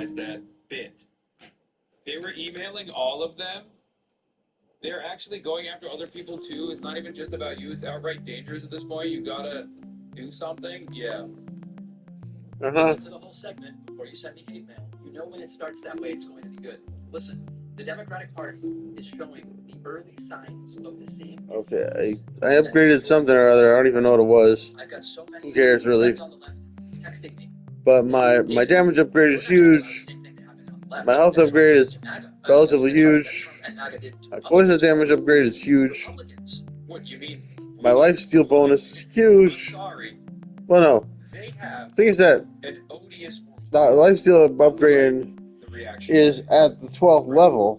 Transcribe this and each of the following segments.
that bit. They were emailing all of them. They're actually going after other people too. It's not even just about you. It's outright dangerous at this point. You gotta do something. Yeah. Listen to the whole segment before you send me hate mail. You know when it starts that way, it's going to be good. Listen, the Democratic Party is showing the early signs of the same. Okay, I upgraded something or other. I don't even know what it was. I've got so many. Who cares, really? On the left, texting me. But my damage upgrade is huge. My health upgrade is relatively huge. My poison damage upgrade is huge. What you mean? My lifesteal bonus is huge. Well, no. The thing is that An odious the lifesteal upgrade is at the 12th level.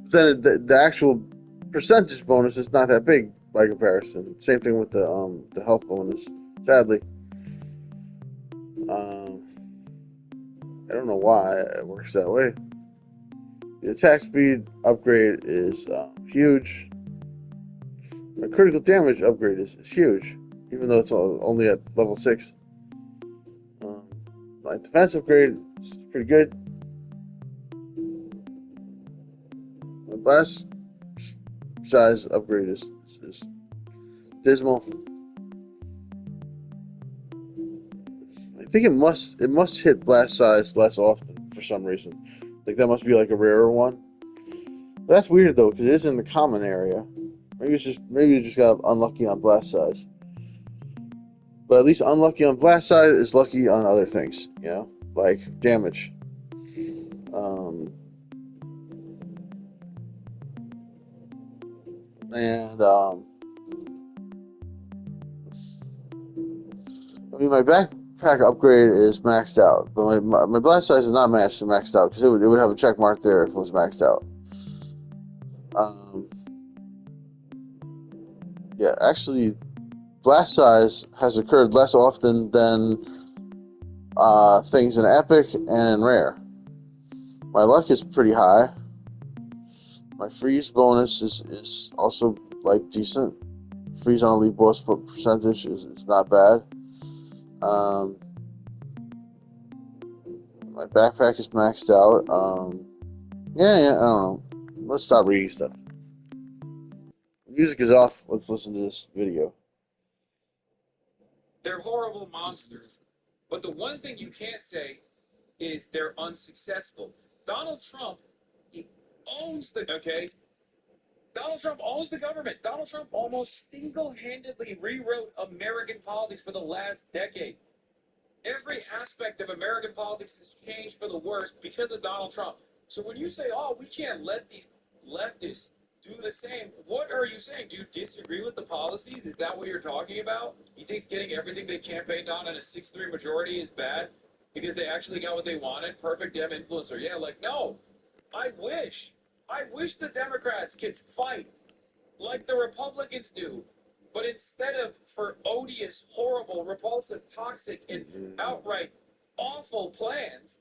Then the actual percentage bonus is not that big by comparison. Same thing with the health bonus. Sadly, I don't know why it works that way. The attack speed upgrade is huge. My critical damage upgrade is huge, even though it's only at level 6. My defense upgrade is pretty good. My blast size upgrade is dismal. I think it must hit blast size less often for some reason. Like that must be like a rarer one. But that's weird though, because it is in the common area. Maybe you just got unlucky on blast size. But at least unlucky on blast size is lucky on other things, like damage. Um, and I mean, my backpack upgrade is maxed out, but my blast size is not maxed out because it would have a check mark there if it was maxed out. Yeah, actually, blast size has occurred less often than things in epic and in rare. My luck is pretty high. My freeze bonus is also like decent. Freeze on elite boss percentage is not bad. My backpack is maxed out. Yeah, I don't know. Let's stop reading stuff. Music is off. Let's listen to this video. They're horrible monsters. But the one thing you can't say is they're unsuccessful. Donald Trump, he owns the, okay? Donald Trump owns the government. Donald Trump almost single-handedly rewrote American politics for the last decade. Every aspect of American politics has changed for the worse because of Donald Trump. So when you say, oh, we can't let these leftists do the same, what are you saying? Do you disagree with the policies? Is that what you're talking about? You think getting everything they campaigned on a 6-3 majority is bad because they actually got what they wanted? Perfect Dem influencer. Yeah, like, no. I wish. I wish the Democrats could fight like the Republicans do. But instead of for odious, horrible, repulsive, toxic, and outright awful plans,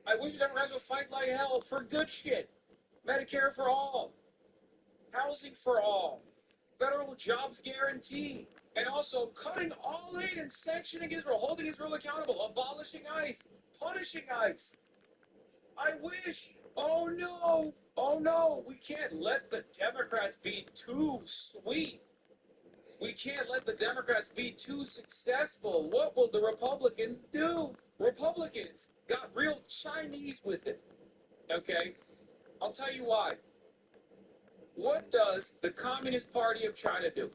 I wish the Democrats would fight like hell for good shit. Medicare for all, housing for all, federal jobs guarantee, and also cutting all aid and sanctioning Israel, holding Israel accountable, abolishing ICE, punishing ICE. I wish. Oh no. Oh no. We can't let the Democrats be too sweet. We can't let the Democrats be too successful. What will the Republicans do? Republicans got real Chinese with it. Okay? I'll tell you why. What does the Communist Party of China do?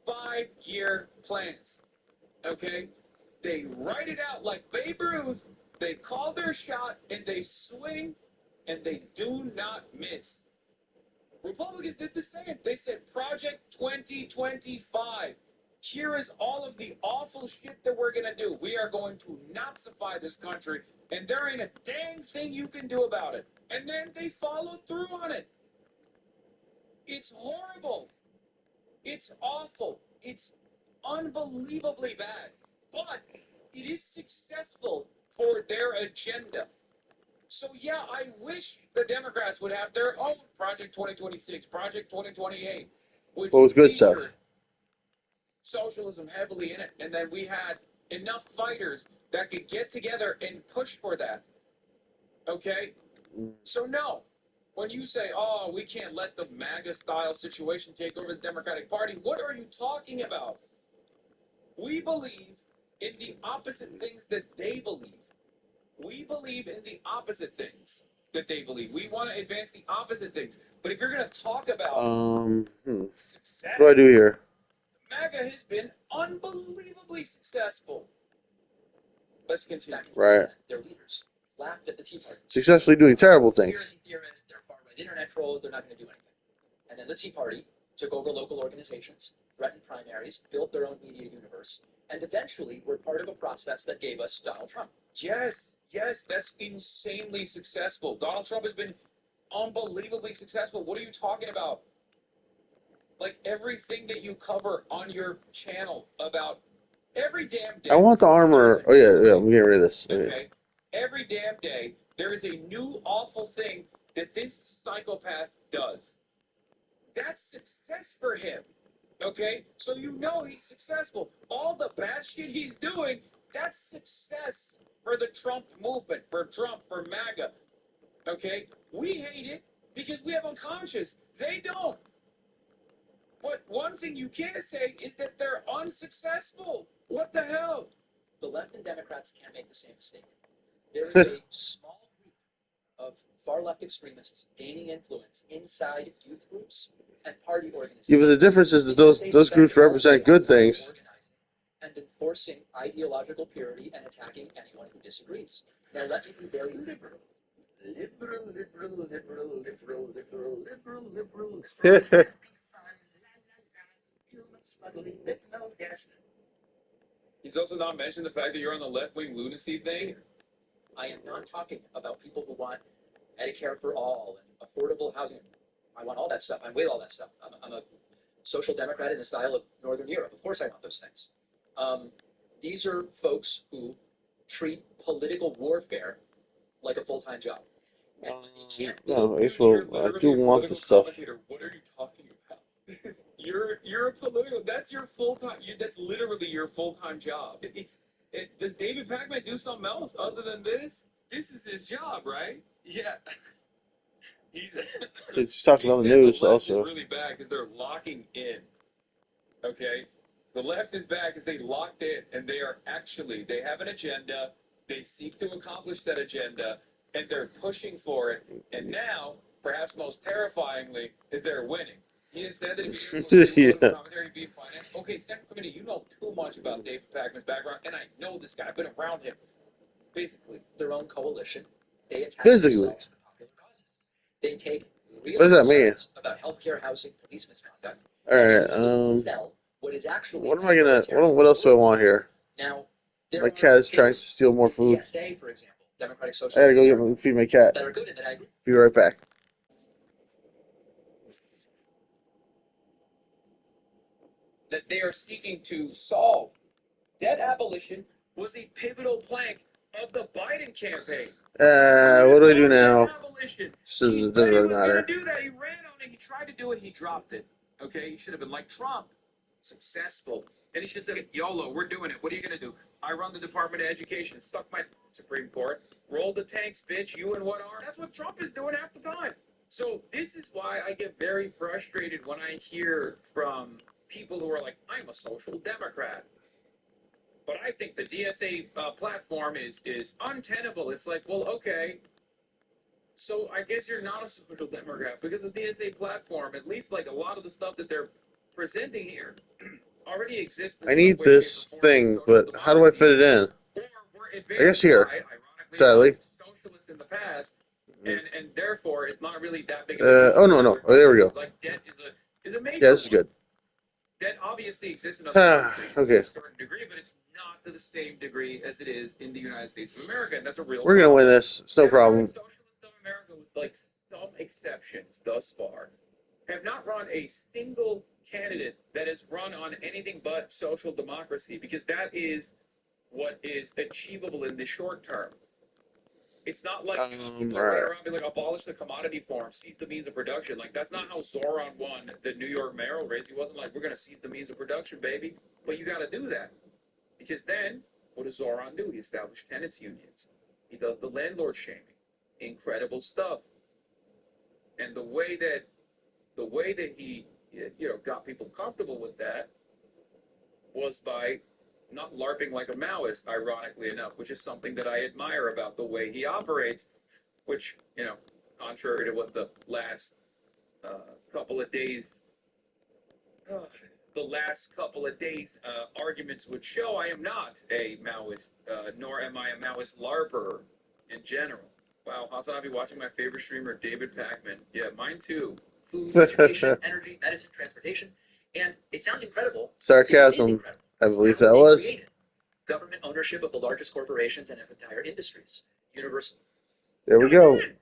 5-year plans. Okay? They write it out like Babe Ruth. They call their shot and they swing and they do not miss. Republicans did the same. They said Project 2025. Here is all of the awful shit that we're going to do. We are going to Nazify this country, and there ain't a dang thing you can do about it. And then they followed through on it. It's horrible. It's awful. It's unbelievably bad. But it is successful for their agenda. So yeah, I wish the Democrats would have their own Project 2026, Project 2028, which What was good stuff? featured socialism heavily in it, and then we had enough fighters that could get together and push for that. Okay? Mm. So, no. When you say, oh, we can't let the MAGA style situation take over the Democratic Party, what are you talking about? We believe in the opposite things that they believe. We believe in the opposite things that they believe. We want to advance the opposite things. But if you're going to talk about success, what do I do here? MAGA has been unbelievably successful. Let's continue. Right. Their leaders laughed at the Tea Party. Successfully doing terrible things. Conspiracy theorists, they're far-right internet trolls, they're not going to do anything. And then the Tea Party took over local organizations, threatened primaries, built their own media universe, and eventually were part of a process that gave us Donald Trump. Yes, that's insanely successful. Donald Trump has been unbelievably successful. What are you talking about? Like everything that you cover on your channel about every damn day. I want the armor. Oh yeah, I'm getting rid of this. Okay. Every damn day, there is a new awful thing that this psychopath does. That's success for him. Okay? So you know he's successful. All the bad shit he's doing, that's success for the Trump movement, for Trump, for MAGA. Okay? We hate it because we have unconscious. They don't. But one thing you can't say is that they're unsuccessful. What the hell? The left and Democrats can't make the same mistake. There is a small group of far-left extremists gaining influence inside youth groups and party organizations. Yeah, but the difference is that those groups represent good things. And enforcing ideological purity and attacking anyone who disagrees. Now let me be very liberal. He's also not mentioned the fact that you're on the left-wing lunacy thing. I am not talking about people who want Medicare for all and affordable housing. I want all that stuff. I'm with all that stuff. I'm a social democrat in the style of Northern Europe. Of course I want those things. These are folks who treat political warfare like a full-time job. And you can't. No, Dude, it's well, you're I literally do a want political the stuff. commentator. What are you talking about? You're a political. That's your full-time. That's literally your full-time job. Does David Pakman do something else other than this? This is his job, right? Yeah. He's talking on the news left also. is really bad because they're locking in. Okay, the left is bad because they locked in, and they have an agenda. They seek to accomplish that agenda, and they're pushing for it. And now, perhaps most terrifyingly, is they're winning. He has said that if you commentary be financed. Okay, Central Committee, you know too much about David Pakman's background, and I know this guy. I've been around him. Basically, their own coalition. They attack Physically. themselves for popular causes. They take real What does that mean? concerns about healthcare, housing, police misconduct. All right. And use it to sell what is actually What am I gonna? What else do I want here? Now, My cat is trying to steal more food. DSA, for example, Democratic I Social gotta go feed my cat. that are good and that I agree. Be right back. that they are seeking to solve. Debt abolition was a pivotal plank of the Biden campaign. What do I do now? Debt abolition. So He it said he doesn't was matter. going to do that. He ran on it. He tried to do it. He dropped it. Okay, he should have been like Trump, successful. And he should have said, YOLO, we're doing it. What are you going to do? I run the Department of Education. Suck my Supreme Court. Roll the tanks, bitch. You and what arm? That's what Trump is doing half the time. So this is why I get very frustrated when I hear from people who are like, I'm a social democrat. But I think the DSA platform is untenable. It's like, well, okay. So I guess you're not a social democrat because the DSA platform, at least like a lot of the stuff that they're presenting here, already exists. I need this thing, but how do I fit it in? I guess here. Sadly. Socialists in the past, and therefore it's not really that big. Oh no. Oh, there we go. Like debt is a major. Yeah, this is good. Debt obviously exists in other countries to Okay. a certain degree, but it's not to the same degree as it is in the United States of America, and that's a real. We're gonna win this. It's no problem. Socialists of America, with like some exceptions thus far, have not run a single candidate that has run on anything but social democracy, because that is what is achievable in the short term. It's not like people are running around and be like, abolish the commodity form, seize the means of production. Like, that's not how Zoran won the New York mayoral race. He wasn't like, we're going to seize the means of production, baby. But you got to do that. Because then, what does Zoran do? He established tenants unions. He does the landlord shaming. incredible stuff. And the way that he got people comfortable with that was by not LARPing like a Maoist, ironically enough, which is something that I admire about the way he operates, which, contrary to what the last couple of days arguments would show, I am not a Maoist, nor am I a Maoist LARPer in general. Wow, Hassan, I'll be watching my favorite streamer, David Pacman. Yeah, mine too. Food, education, energy, medicine, transportation, and it sounds incredible. It is Sarcasm. incredible. I believe How that they was. created government ownership of the largest corporations and entire industries. Universal. There we go. Literally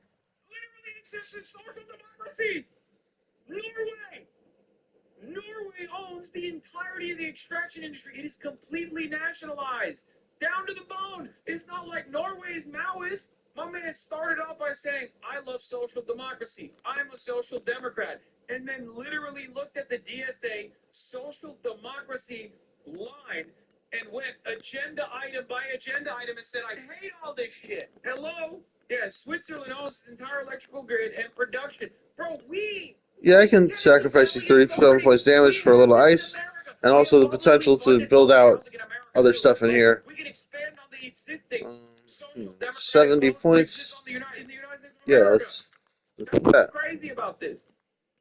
exists in social democracies. Norway owns the entirety of the extraction industry. It is completely nationalized, down to the bone. It's not like Norway is Maoist. My man started out by saying, I love social democracy. I'm a social democrat. And then literally looked at the DSA social democracy line and went agenda item by agenda item and said, I hate all this shit. Hello? Yeah, Switzerland owns its entire electrical grid and production. Bro, Yeah, I can sacrifice these 37 points damage for a little ice, and also the potential to build out other stuff in here. We can expand on the existing 70 points. Yeah, let's do that. Crazy about this.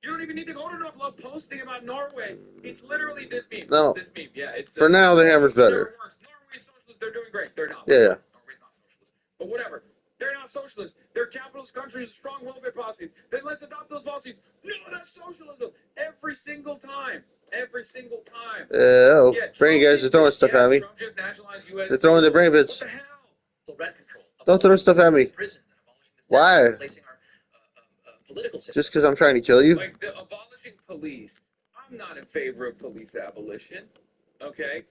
You don't even need to go to enough love posting about Norway. It's literally this meme. No. It's this meme. Yeah, it's For now, the hammer's better. Norway's socialist. They're doing great. They're not. Yeah. Norway's not socialist. But whatever. They're not socialist. They're capitalist countries with strong welfare policies. Then let's adopt those policies. No, that's socialism. Every single time. Every single time. Yeah, brain guys are throwing stuff at me. Trump just nationalized US. They're throwing their brain bits. What the hell? Rent control. Don't throw stuff at me. Why? Political system. Just because I'm trying to kill you? Like the abolishing police. I'm not in favor of police abolition. Okay?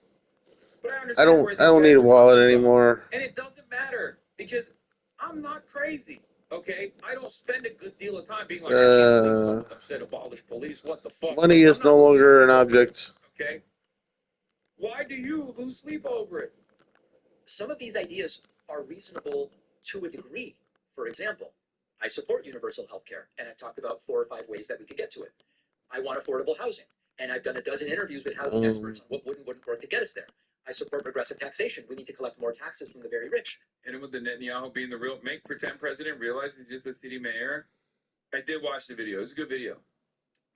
But I understand I don't need a wallet from. anymore. And it doesn't matter because I'm not crazy. Okay? I don't spend a good deal of time being like, I can't believe someone said abolish police. What the fuck? Money is no longer an object. Okay? Why do you lose sleep over it? Some of these ideas are reasonable to a degree. For example, I support universal health care, and I've talked about 4 or 5 ways that we could get to it. I want affordable housing, and I've done a dozen interviews with housing experts on what would and wouldn't work to get us there. I support progressive taxation. We need to collect more taxes from the very rich. And with the Netanyahu being the real pretend president, realize he's just a city mayor. I did watch the video. It was a good video.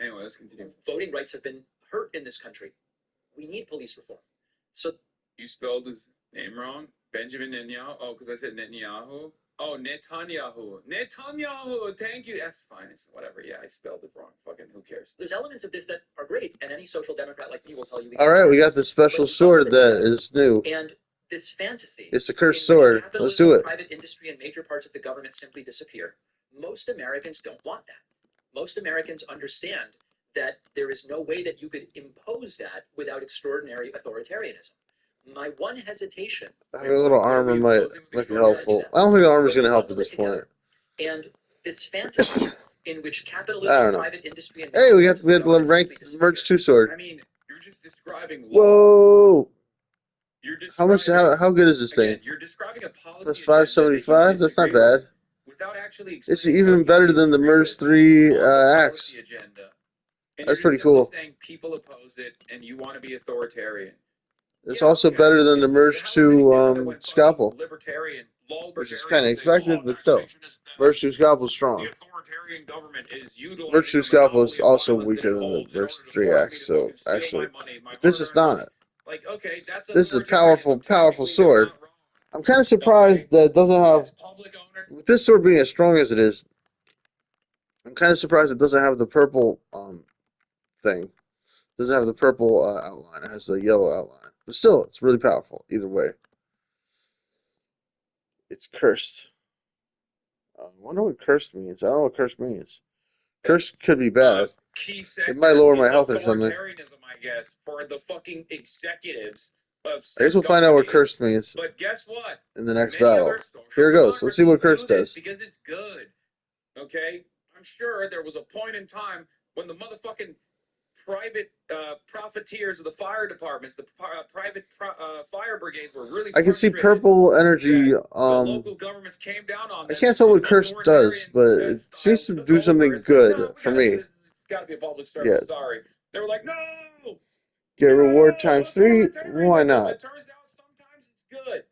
Anyway, let's continue. Voting rights have been hurt in this country. We need police reform. So you spelled his name wrong? Benjamin Netanyahu? Oh, because I said Netanyahu? Oh, Netanyahu. Netanyahu. Thank you. That's fine. It's whatever. Yeah, I spelled it wrong. Fucking who cares? There's elements of this that are great, and any social democrat like me will tell you. All right, we got the special sword that is new. And this fantasy. It's the cursed sword. Let's do it. Private industry and major parts of the government simply disappear. Most Americans don't want that. Most Americans understand that there is no way that you could impose that without extraordinary authoritarianism. My one hesitation. Having a little armor might be helpful. I don't think the armor's going to help at this point. And this fantasy in which capitalism, I don't know. private industry, and hey, we had the ranked merge 2 sword. I mean, you're just describing. Whoa! How much? How good is this thing? You're describing a policy. That's 575. That's not bad. Without actually. It's even better than the merge 3 axe. That's pretty cool. Saying people oppose it, and you want to be authoritarian. It's also better than the merge 2 scalpel, which is kind of expected, but still, merge 2 scalpel is strong. Merge 2 scalpel is also weaker than the merge 3 axe, so actually, this is not. This is a powerful, powerful sword. I'm kind of surprised that it doesn't have, with this sword being as strong as it is, I'm kind of surprised it doesn't have the purple thing. It doesn't have the purple outline. It has the yellow outline. But still, it's really powerful. Either way. It's cursed. I wonder what cursed means. I don't know what cursed means. Cursed could be bad. It might lower my health or something. I guess, for the fucking executives of I guess we'll find out what cursed means but guess what? in the next battle. Here it goes. Let's see what cursed does. Because it's good. Okay? I'm sure there was a point in time when the motherfucking private profiteers of the fire departments, the private fire brigades were really. I can see frustrated purple energy. that the local governments came down on I them. can't tell what and Curse does, but it style seems to took do over something and said, good "No, we for gotta do me. this. It's got to be a public Yeah. service." Sorry, they were like, "No, Get no, reward times 3. authoritarianism." Why not? It turns out sometimes it's good.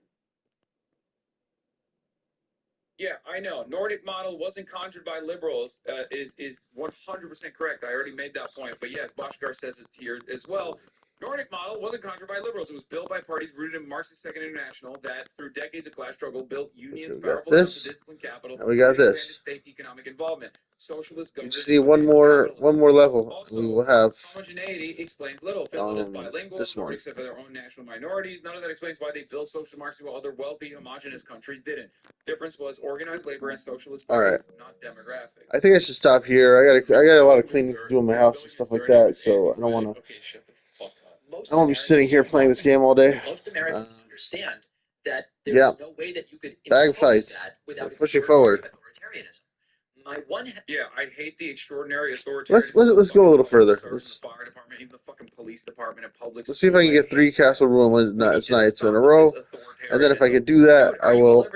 Yeah, I know. Nordic model wasn't conjured by liberals. Is 100% correct. I already made that point. But yes, Boschgar says it here as well. Nordic model wasn't conjured by liberals. It was built by parties rooted in Marxist Second International that, through decades of class struggle, built unions Okay, we got powerful enough to this. discipline capital And we got and expand this. state economic involvement. Socialist We government just need one more level. We will have homogeneity explains little. Finland is bilingual. this one. Nordics have their own national minorities. None of that explains why they built social democracy while other wealthy, homogenous countries didn't. Difference was organized labor and socialist parties, not demographics. I think I should stop here. I got a lot of cleaning to do in my house and stuff like that, so I don't want to. Okay, shut the fuck up. I won't be sitting here playing this game all day. Most Americans understand that there yeah. is no way that you could Bag impose fights. that without Pushing forward. authoritarianism. My one. Yeah, I hate the extraordinary authoritarianism. Let's go a little further. The fire department, even the fucking police department, and public. Let's see if I can get 3 Castle Ruin nights in a row, and then if I can do that, I will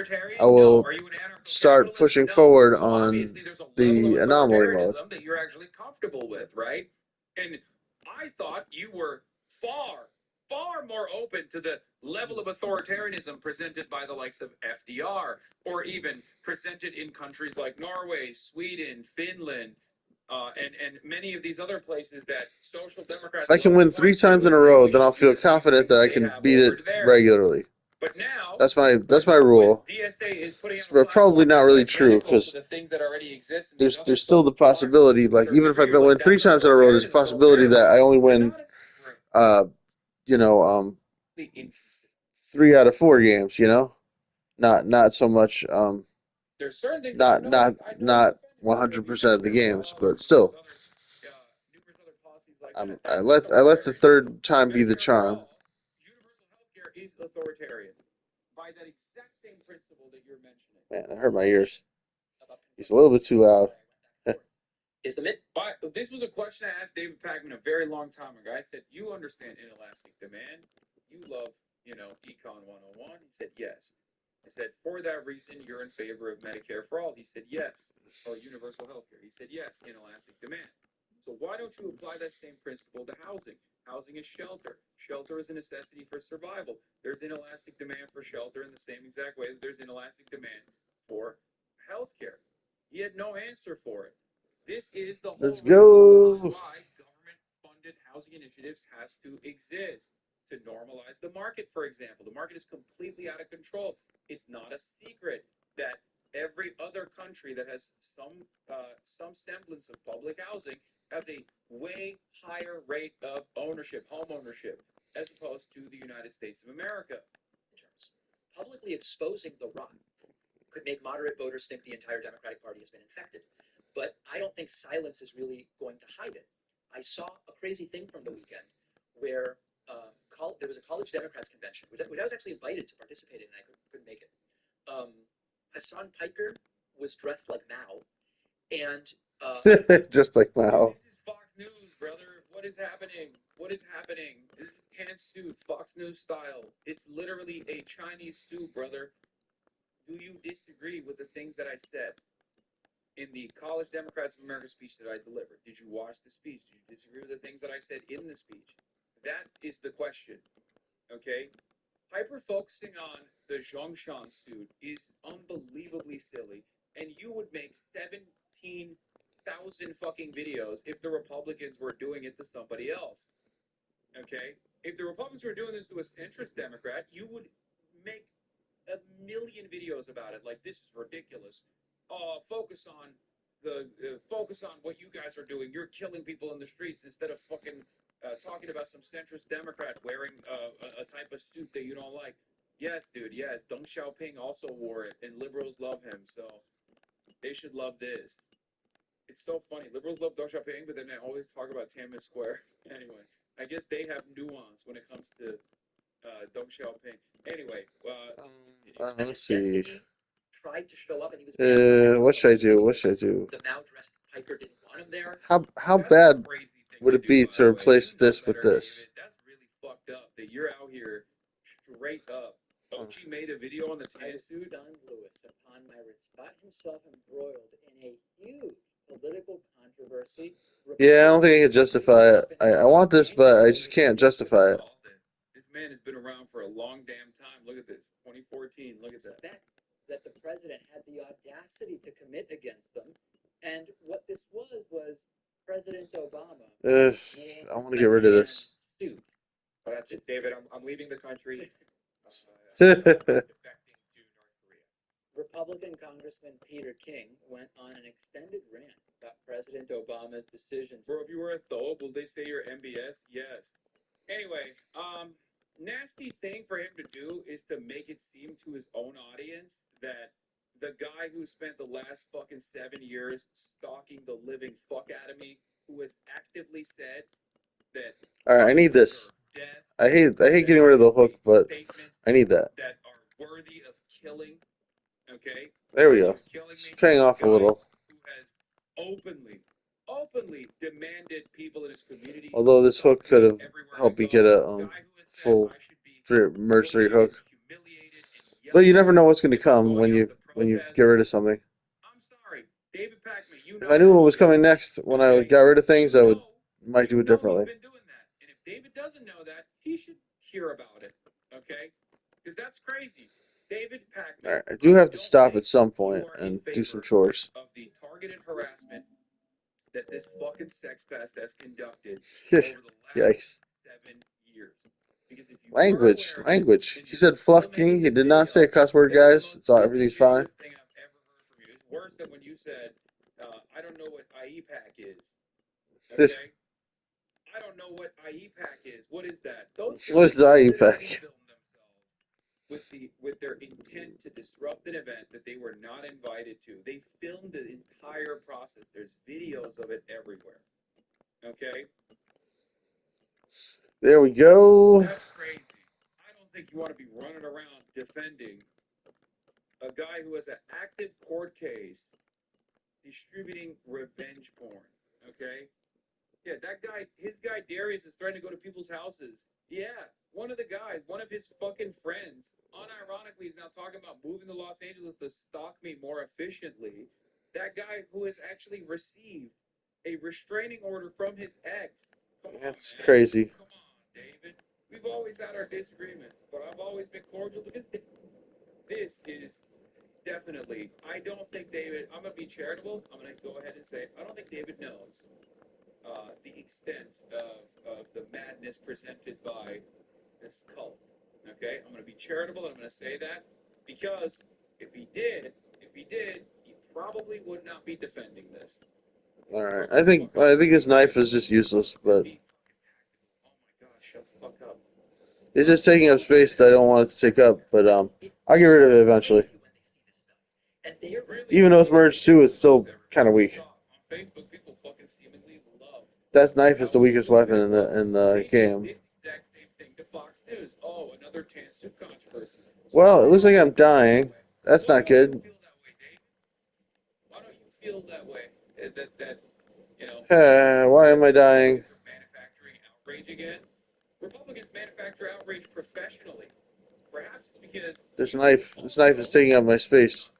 start pushing forward on the anomaly mode. That you're actually comfortable with, right? And I thought you were far more open to the level of authoritarianism presented by the likes of FDR, or even presented in countries like Norway, Sweden, Finland, and many of these other places that social democrats. If I can win 3 times in a row, then I'll feel confident that I can beat it regularly. But now that's my rule. DSA is putting But probably not really true, because the things that already exist. There's still the possibility, like even if I win 3 times in a row, there's a possibility that I only win, 3 out of 4 games. Not so much. There's certain things not 100% of the games, but still. I let the third time be the charm. Universal healthcare is authoritarian by that exact same principle that you're mentioning. Man, that hurt my ears. He's a little bit too loud. Is the mid? But this was a question I asked David Pakman a very long time ago. I said, "You understand inelastic demand? You love, Econ 101." He said, "Yes." I said, "For that reason, you're in favor of Medicare for all." He said, "Yes." Or universal health care. He said, "Yes, inelastic demand." So why don't you apply that same principle to housing? Housing is shelter. Shelter is a necessity for survival. There's inelastic demand for shelter in the same exact way that there's inelastic demand for healthcare. He had no answer for it. This is the whole Let's go. why government-funded housing initiatives has to exist to normalize the market. For example, the market is completely out of control. It's not a secret that every other country that has some semblance of public housing has a way higher rate of ownership, home ownership, as opposed to the United States of America. Publicly exposing the rot could make moderate voters think the entire Democratic Party has been infected. But I don't think silence is really going to hide it. I saw a crazy thing from the weekend where there was a college Democrats convention, which I was actually invited to participate in, and I couldn't make it. Hassan Piker was dressed like Mao, and just like Mao. This is Fox News, brother. What is happening? This is pantsuit, Fox News style. It's literally a Chinese suit, brother. Do you disagree with the things that I said in the College Democrats of America speech that I delivered? Did you watch the speech? Did you disagree with the things that I said in the speech? That is the question, okay? Hyper focusing on the Zhongshan suit is unbelievably silly, and you would make 17,000 fucking videos if the Republicans were doing it to somebody else, okay? If the Republicans were doing this to a centrist Democrat, you would make a million videos about it. Like, this is ridiculous. Focus on what you guys are doing. You're killing people in the streets instead of fucking talking about some centrist Democrat wearing a type of suit that you don't like. Yes, dude. Yes, Deng Xiaoping also wore it, and liberals love him, so they should love this. It's so funny. Liberals love Deng Xiaoping, but then they always talk about Tiananmen Square. Anyway, I guess they have nuance when it comes to Deng Xiaoping. Anyway, let's see. Tried to show up and he was what should I do? The Mao dressed Piker didn't want him there. How that's bad? a crazy would to it be do, by to the way. replace You know this with better, this? David. That's really fucked up that you're out here straight up. OG made a video on the I tan was suit. stunned, Lewis, upon my got himself embroiled in a huge political controversy. Yeah, I don't think I can justify it. I want this, but I just can't justify it. Called it. This man has been around for a long damn time. Look at this. 2014. Look at that. That the president had the audacity to commit against them. And what this was President Obama. I want to get rid of this. Suit. Well, that's it, David. I'm leaving the country. Yeah, Defecting to North Korea. Republican Congressman Peter King went on an extended rant about President Obama's decision. Bro, if you were a thobe, will they say you're MBS? Yes. Anyway, nasty thing for him to do is to make it seem to his own audience that the guy who spent the last fucking 7 years stalking the living fuck out of me, who has actively said that all right, I need this. death, I hate getting rid of the hook, but statements I need that. that are worthy of killing. Okay, There we go. Are you killing It's me? paying off a Guy little. Who has openly demanded people in his community. Although this hook could have everywhere helped I me go. get a Guy who has said full I should be merge 3 bullied, hook. humiliated, and But you yelled never at know what's going to for come going when out you to get protest. rid of something. I'm sorry, David Pakman. You know If I knew that what was shit. coming next when I Okay? got rid of things, I would You might do it know differently. he's been doing that. And if David doesn't know that, he should hear about it. Okay? Because that's crazy. David Pakman. All right, I do have to don't stop think at some you point are in and do some favor chores. of the targeted harassment that this fucking sex pest has conducted over the last Yikes. 7 years. Because if you Language, were aware, language. then He you're said still fucking. making He this did not say a video. cuss word, That is the guys. most It's all everything's fine. disingenuous thing I've ever heard from you. It's worse than when you said, I don't know what IEPAC is. This Okay? I don't know what IEPAC is. What is that? Those What is guys the literally IEPAC? filmed themselves with their intent to disrupt an event that they were not invited to. They filmed the entire process. There's videos of it everywhere. Okay? There we go. That's crazy. I don't think you want to be running around defending a guy who has an active court case distributing revenge porn. Okay? Yeah, that guy, his guy Darius is threatening to go to people's houses. Yeah, one of the guys, one of his fucking friends, unironically is now talking about moving to Los Angeles to stalk me more efficiently. That guy who has actually received a restraining order from his ex. Come on, That's man. crazy. Come on, David. We've always had our disagreements, but I've always been cordial because this is definitely, I don't think David, I'm going to be charitable. I'm going to go ahead and say, I don't think David knows the extent of the madness presented by this cult. Okay, I'm going to be charitable and I'm going to say that because if he did, he probably would not be defending this. All right. I think his knife is just useless, but Oh my gosh, shut the fuck up. it's just taking up space that I don't want it to take up. But I'll get rid of it eventually. Even though it's merged too, it's still kind of weak. On Facebook, people fucking seemingly love That knife is the weakest weapon in the game. this exact same thing to Fox News. Oh, another tan suit controversy. Well, it looks like I'm dying. That's not good. Why don't you feel that way? That you know. Why am I dying? Republicans are manufacturing outrage again. Republicans manufacture outrage professionally. Perhaps it's because This knife is taking up my space.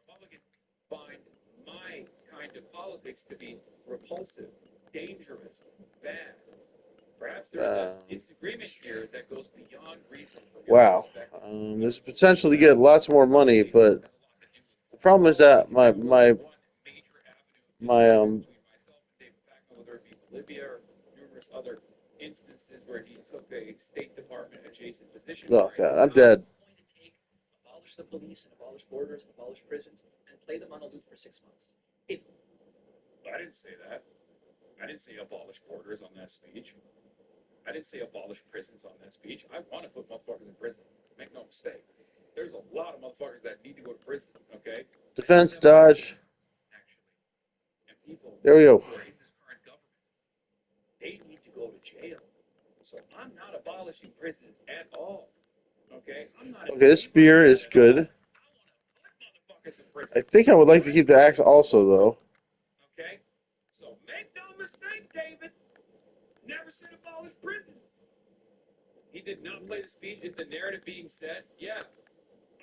the Republicans find my kind of politics to be repulsive, dangerous, bad. Perhaps there's a disagreement here that goes beyond reason from your Wow. perspective. There's potential to get lots more money, but the problem is that my whether it be Bolivia or numerous other instances where he took a State Department adjacent position. Oh God, I'm dead. Going to take, abolish the police and abolish borders and abolish prisons and play them on a loop for 6 months. If I didn't say that. I didn't say abolish borders on that speech. I didn't say abolish prisons on that speech. I want to put motherfuckers in prison. Make no mistake. There's a lot of motherfuckers that need to go to prison, okay? Defense dodge. Actually. And people There we go. who are in this current government, they need to go to jail. So I'm not abolishing prisons at all. Okay? I'm not. Okay, this spear is good. I want to put motherfuckers in prison. I think I would like to keep the axe also, though. Okay? So make no mistake, David. never said abolish prisons. He did not play the speech. Is the narrative being set? Yeah.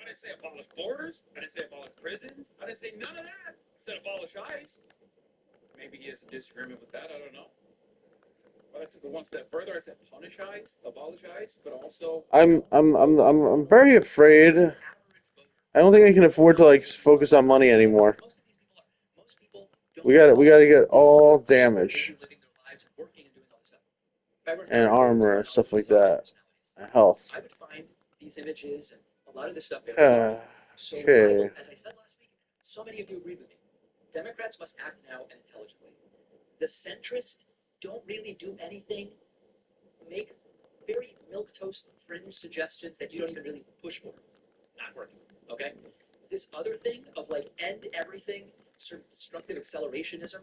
I didn't say abolish borders. I didn't say abolish prisons. I didn't say none of that. I said abolish ICE. Maybe he has a disagreement with that. I don't know. But I took it one step further. I said punish ICE, abolish ICE, but also I'm very afraid. I don't think I can afford to like focus on money anymore. Most people don't We gotta get all They're damage living their lives and working and doing all this stuff. If I were and not armor and stuff like that, and health. I would find these images and a lot of this stuff very So Okay. as I said last week, so many of you agreed with me. Democrats must act now and intelligently. The centrists don't really do anything, make very milquetoast fringe suggestions that you don't even really push for. Not working. Okay? This other thing of like end everything, sort of destructive accelerationism,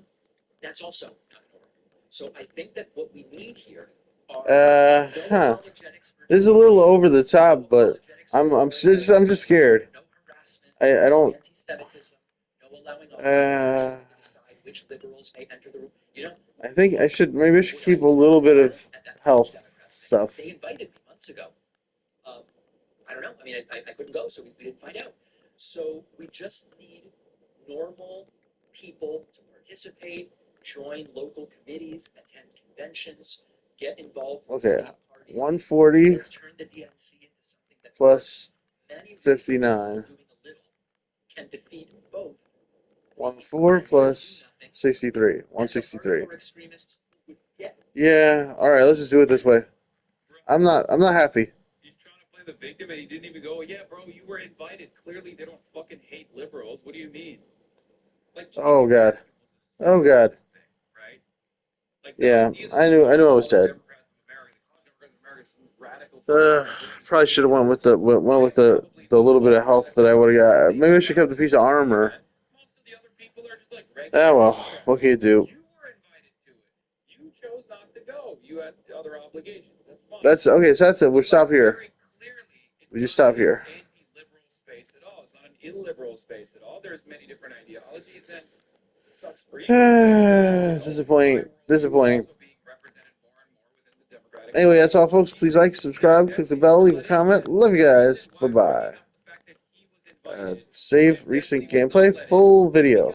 that's also not gonna work. So I think that what we need here are apologetics for This is a little over the top, but I'm just scared. no harassment, I don't. anti-Semitism, no allowing politicians to decide which liberals may enter the room. You know, I think maybe I should keep a little bit of health stuff. they invited me months ago. I don't know. I mean, I couldn't go, so we didn't find out. So we just need normal people to participate, join local committees, attend conventions, get involved in Okay, state parties. 140 Let's turn the DNC into something that plus many 59. doing a little can defeat both. 14 plus 63. 163. Extremists would get. Yeah. All right. Let's just do it this way. I'm not happy. he's trying to play the victim, and he didn't even go. Yeah, bro, you were invited. Clearly, they don't fucking hate liberals. What do you mean? Like, Oh God. Oh God. right? Like, Yeah. I knew I was dead. Probably should have went with the little bit of health that I would have got. Maybe I should have kept a piece of armor. Most of the other people are just like Ah well. What can you do? You were invited to it. You chose not to go. You had other obligations. That's fine. That's okay. So that's it. We'll stop here. Very clearly, it's We just not stop here. an anti-liberal space at all. It's not an illiberal space at all. There's many different ideologies, and it sucks for you. It's disappointing. Disappointing. Anyway, that's all, folks. Please like, subscribe, click the bell, leave a comment. Love you guys. Bye bye. Save recent gameplay, full video.